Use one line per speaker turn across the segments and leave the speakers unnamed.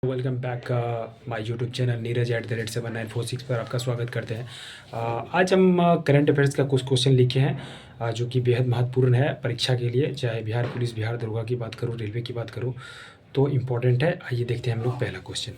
Welcome back my YouTube channel Neeraj @79946 पर आपका स्वागत करते हैं। आज हम करंट अफेयर्स का कुछ क्वेश्चन लिखे हैं जो कि बेहद महत्वपूर्ण है परीक्षा के लिए, चाहे बिहार पुलिस, बिहार दरोगा की बात करूँ, रेलवे की बात करूँ तो इम्पोर्टेंट है। आइए देखते हैं हम लोग पहला क्वेश्चन।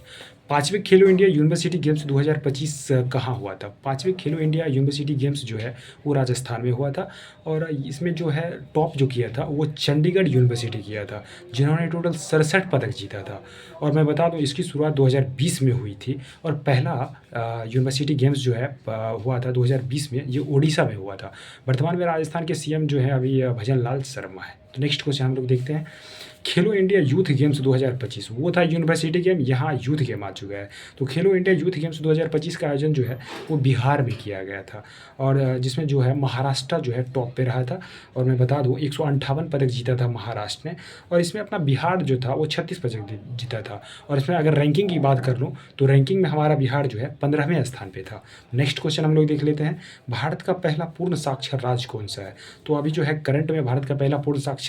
पाँचवें खेलो इंडिया यूनिवर्सिटी गेम्स 2025 कहाँ हुआ था? पाँचवें खेलो इंडिया यूनिवर्सिटी गेम्स जो है वो राजस्थान में हुआ था और इसमें जो है टॉप जो किया था वो चंडीगढ़ यूनिवर्सिटी किया था, जिन्होंने टोटल 67 पदक जीता था। और मैं बता दूं इसकी शुरुआत 2020 में हुई थी और पहला यूनिवर्सिटी गेम्स जो है हुआ था 2020 में, ये ओडिशा में हुआ था। वर्तमान में राजस्थान के सीएम जो है अभी भजन लाल शर्मा है। तो नेक्स्ट क्वेश्चन हम लोग देखते हैं। खेलो इंडिया यूथ गेम्स 2025 वो था यूनिवर्सिटी गेम, यहाँ यूथ गेम आ चुका है। तो खेलो इंडिया यूथ गेम्स 2025 का आयोजन जो है वो बिहार में किया गया था और जिसमें जो है महाराष्ट्र जो है टॉप पे रहा था। और मैं बता दूं 158 पदक जीता था महाराष्ट्र ने और इसमें अपना बिहार जो था वो 36 पदक जीता था। और इसमें अगर रैंकिंग की बात कर लूँ तो रैंकिंग में हमारा बिहार जो है 15वें स्थान पे था। नेक्स्ट क्वेश्चन हम लोग देख लेते हैं। भारत का पहला पूर्ण साक्षर राज्य कौन सा है? तो अभी जो है करंट में भारत का पहला पूर्ण साक्षर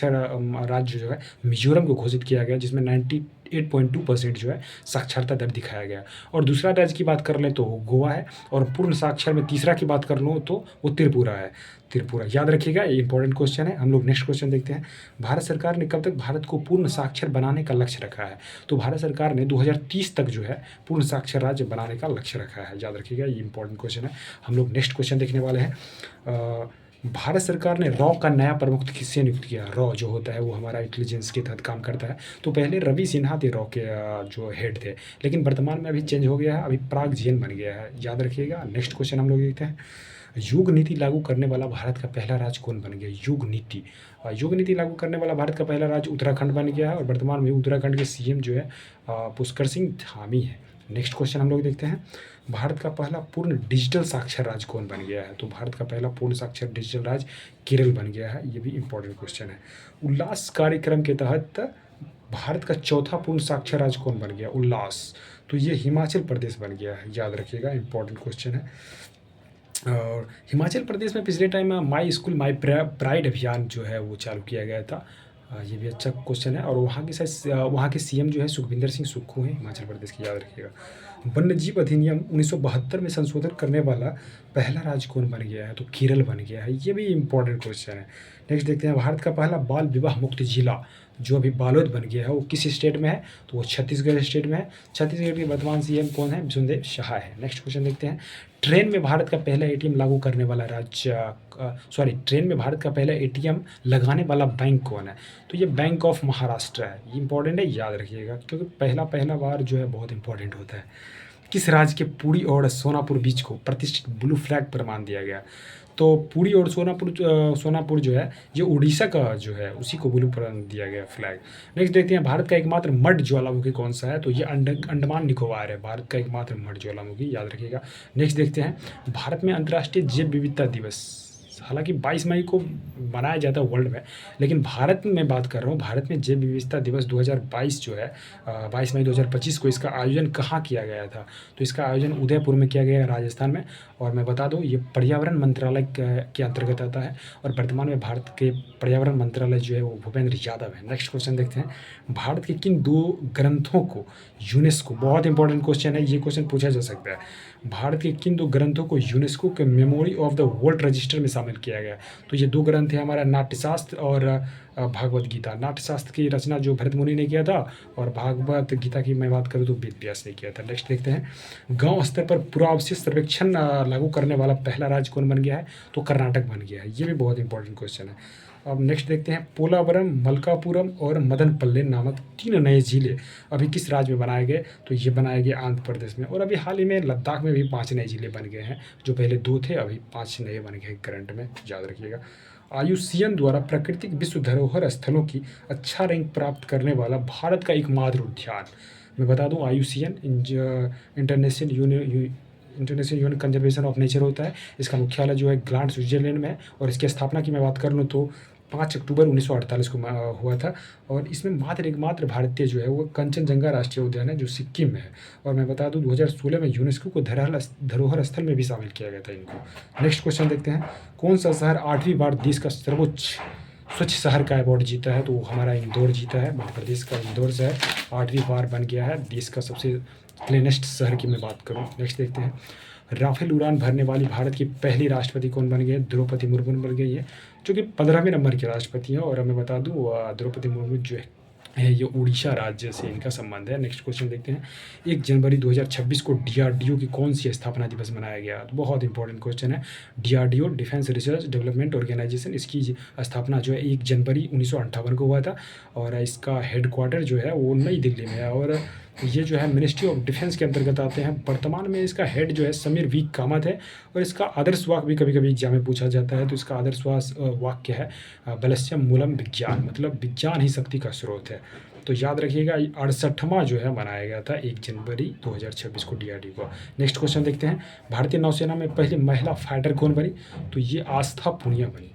राज्य जो है मिजोरम को घोषित किया गया, जिसमें 98.2% जो है साक्षरता दर दिखाया गया। और दूसरा राज्य की बात कर लें तो गोवा है और पूर्ण साक्षर में तीसरा की बात कर लूँ तो वो त्रिपुरा है। त्रिपुरा याद रखिएगा, ये इंपॉर्टेंट क्वेश्चन है। हम लोग नेक्स्ट क्वेश्चन देखते हैं। भारत सरकार ने कब तक भारत को पूर्ण साक्षर बनाने का लक्ष्य रखा है? तो भारत सरकार ने 2030 तक जो है पूर्ण साक्षर राज्य बनाने का लक्ष्य रखा है। याद रखिएगा, ये इंपॉर्टेंट क्वेश्चन है। हम लोग नेक्स्ट क्वेश्चन देखने वाले हैं। भारत सरकार ने रॉ का नया प्रमुख किससे नियुक्त किया? रॉ जो होता है वो हमारा इंटेलिजेंस के तहत काम करता है। तो पहले रवि सिन्हा थे रॉ के जो हेड थे, लेकिन वर्तमान में अभी चेंज हो गया है, अभी पराग जैन बन गया है। याद रखिएगा। नेक्स्ट क्वेश्चन हम लोग देखते हैं। योग नीति लागू करने वाला भारत का पहला राज्य कौन बन गया? योग नीति लागू करने वाला भारत का पहला राज्य उत्तराखंड बन गया है और वर्तमान में उत्तराखंड के सीएम जो है पुष्कर सिंह धामी है। नेक्स्ट क्वेश्चन हम लोग देखते हैं। भारत का पहला पूर्ण डिजिटल साक्षर राज्य कौन बन गया है? तो भारत का पहला पूर्ण साक्षर डिजिटल राज्य केरल बन गया है। ये भी इंपॉर्टेंट क्वेश्चन है। उल्लास कार्यक्रम के तहत भारत का चौथा पूर्ण साक्षर राज्य कौन बन गया? उल्लास, तो ये हिमाचल प्रदेश बन गया है। याद रखिएगा, इंपॉर्टेंट क्वेश्चन है। और हिमाचल प्रदेश में पिछले time my school my pride अभियान जो है वो चालू किया गया था। ये भी अच्छा क्वेश्चन है। और वहाँ के सीएम जो है सुखविंदर सिंह सुक्खू हैं हिमाचल प्रदेश की। याद रखिएगा। वन्यजीव अधिनियम 1972 में संशोधन करने वाला पहला राज्य कौन बन गया है? तो केरल बन गया है। ये भी इंपॉर्टेंट क्वेश्चन है। नेक्स्ट देखते हैं। भारत का पहला बाल विवाह मुक्त जिला जो अभी बालोद बन गया है वो किस स्टेट में है? तो वो छत्तीसगढ़ स्टेट में है। छत्तीसगढ़ के वर्तमान सीएम कौन है? विष्णुदेव शाह है। नेक्स्ट क्वेश्चन देखते हैं। ट्रेन में भारत का पहला एटीएम लागू करने वाला ट्रेन में भारत का पहला एटीएम लगाने वाला बैंक कौन है? तो ये बैंक ऑफ महाराष्ट्र है। ये इंपॉर्टेंट है, याद रखिएगा, क्योंकि पहला बार जो है बहुत इंपॉर्टेंट होता है। किस राज्य के पुरी और सोनापुर बीच को प्रतिष्ठित ब्लू फ्लैग प्रमाण दिया गया? तो पुरी और सोनापुर जो है ये उड़ीसा का जो है उसी को ब्लू प्रमाण दिया गया फ्लैग। नेक्स्ट देखते हैं। भारत का एकमात्र मड ज्वालामुखी कौन सा है? तो ये अंडमान निकोबार है, भारत का एकमात्र मड ज्वालामुखी। याद रखिएगा। नेक्स्ट देखते हैं। भारत में अंतर्राष्ट्रीय जैव विविधता दिवस हालांकि 22 मई को मनाया जाता है वर्ल्ड में, लेकिन भारत में बात कर रहा हूँ। भारत में जैव विविधता दिवस 2022 जो है 22 मई 2025 को इसका आयोजन कहाँ किया गया था? तो इसका आयोजन उदयपुर में किया गया है, राजस्थान में। और मैं बता दूं ये पर्यावरण मंत्रालय के अंतर्गत आता है और वर्तमान में भारत के पर्यावरण मंत्रालय जो है वो भूपेंद्र यादव है। नेक्स्ट क्वेश्चन देखते हैं। भारत के किन 2 ग्रंथों को यूनेस्को, बहुत इंपॉर्टेंट क्वेश्चन है, ये क्वेश्चन पूछा जा सकता है। भारत के किन 2 ग्रंथों को यूनेस्को के memory of the world register में शामिल किया गया? तो ये 2 ग्रंथ है हमारा नाट्यशास्त्र और भागवत गीता। नाट्यशास्त्र की रचना जो भरत मुनि ने किया था और भागवत गीता की मैं बात करूँ तो वेद व्यास ने किया था। नेक्स्ट देखते हैं। गांव स्तर पर पुरावशेष सर्वेक्षण लागू करने वाला पहला राज्य कौन बन गया है? तो कर्नाटक बन गया है। ये भी बहुत इंपॉर्टेंट क्वेश्चन है। अब नेक्स्ट देखते हैं। पोलावरम, मलकापुरम और मदनपल्ले नामक 3 नए जिले अभी किस राज्य में बनाए गए? तो ये बनाए गए आंध्र प्रदेश में। और अभी हाल ही में लद्दाख में भी 5 नए जिले बन गए हैं, जो पहले 2 थे, अभी 5 नए बन गए करंट में। याद रखिएगा। आईयूसीएन द्वारा प्राकृतिक विश्व धरोहर स्थलों की अच्छा रैंक प्राप्त करने वाला भारत का एकमात्र उद्यान, मैं बता दूं IUCN international union conservation of nature होता है। इसका मुख्यालय जो है ग्लांड स्विट्जरलैंड में है और इसकी स्थापना की मैं बात कर लूँ तो 5 अक्टूबर 1948 को हुआ था। और इसमें एकमात्र भारतीय जो है वो कंचनजंगा राष्ट्रीय उद्यान है जो सिक्किम में है। और मैं बता दूं 2016 में यूनेस्को को धरोहर स्थल में भी शामिल किया गया था इनको। नेक्स्ट क्वेश्चन देखते हैं। कौन सा शहर 8वीं बार देश का सर्वोच्च स्वच्छ शहर का अवार्ड जीता है, तो वो हमारा इंदौर जीता है, मध्य प्रदेश का इंदौर शहर 8वीं बार बन गया है देश का सबसे क्लीनेस्ट शहर की मैं बात करूँ। नेक्स्ट देखते हैं, राफेल उड़ान भरने वाली भारत की पहली राष्ट्रपति कौन बन गई है? द्रौपदी मुर्मू बन गई है, जो कि 15वें नंबर की राष्ट्रपति हैं। और मैं बता दूँ द्रौपदी मुर्मू जो है ये उड़ीसा राज्य से इनका संबंध है। नेक्स्ट क्वेश्चन देखते हैं, 1 जनवरी 2026 को डीआरडीओ की कौन सी स्थापना दिवस मनाया गया? तो बहुत इंपॉर्टेंट क्वेश्चन है। DRDO defence research development organisation, इसकी स्थापना जो है 1 जनवरी 1958 को हुआ था, और इसका हेडक्वार्टर जो है वो नई दिल्ली में है, और ये जो है मिनिस्ट्री ऑफ डिफेंस के अंतर्गत आते हैं। वर्तमान में इसका हेड जो है समीर वी कामत है, और इसका आदर्श वाक्य भी कभी कभी एग्जाम में पूछा जाता है। तो इसका आदर्श वाक्य है बलस्यम मूलम विज्ञान, मतलब विज्ञान ही शक्ति का स्रोत है। तो याद रखिएगा 68वां जो है मनाया गया था 1 जनवरी 2026 को डीआरडीओ को। नेक्स्ट क्वेश्चन देखते हैं, भारतीय नौसेना में पहली महिला फाइटर कौन बनी? तो ये आस्था पूनिया बनी।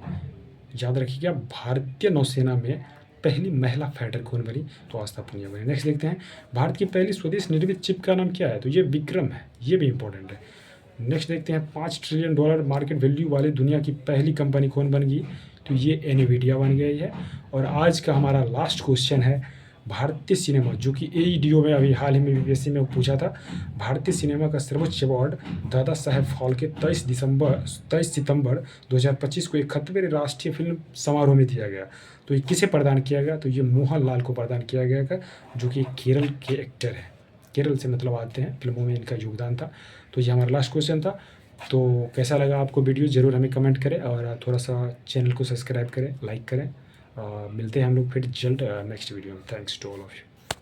याद रखिएगा भारतीय नौसेना में पहली महिला फाइटर कौन बनी? तो आस्था पूनिया बनी। नेक्स्ट देखते हैं, भारत की पहली स्वदेश निर्मित चिप का नाम क्या है? तो ये विक्रम है, ये भी इंपॉर्टेंट है। नेक्स्ट देखते हैं, $5 ट्रिलियन मार्केट वैल्यू वाली दुनिया की पहली कंपनी कौन बन गई? तो ये एनवीडिया बन गई है। और आज का हमारा लास्ट क्वेश्चन है, भारतीय सिनेमा, जो कि एईडीओ में अभी हाल ही में यूपीएससी में पूछा था, भारतीय सिनेमा का सर्वोच्च अवार्ड दादा साहेब फाल्के 23 सितंबर 2025 को 71वें राष्ट्रीय फिल्म समारोह में दिया गया। तो ये किसे प्रदान किया गया? तो ये मोहनलाल को प्रदान किया गया था, जो कि केरल के एक्टर हैं, केरल से मतलब आते हैं, फिल्मों में इनका योगदान था। तो ये हमारा लास्ट क्वेश्चन था। तो कैसा लगा आपको वीडियो, ज़रूर हमें कमेंट करें, और थोड़ा सा चैनल को सब्सक्राइब करें, लाइक करें। मिलते हैं हम लोग फिर जल्द नेक्स्ट वीडियो में। Thanks to all of you.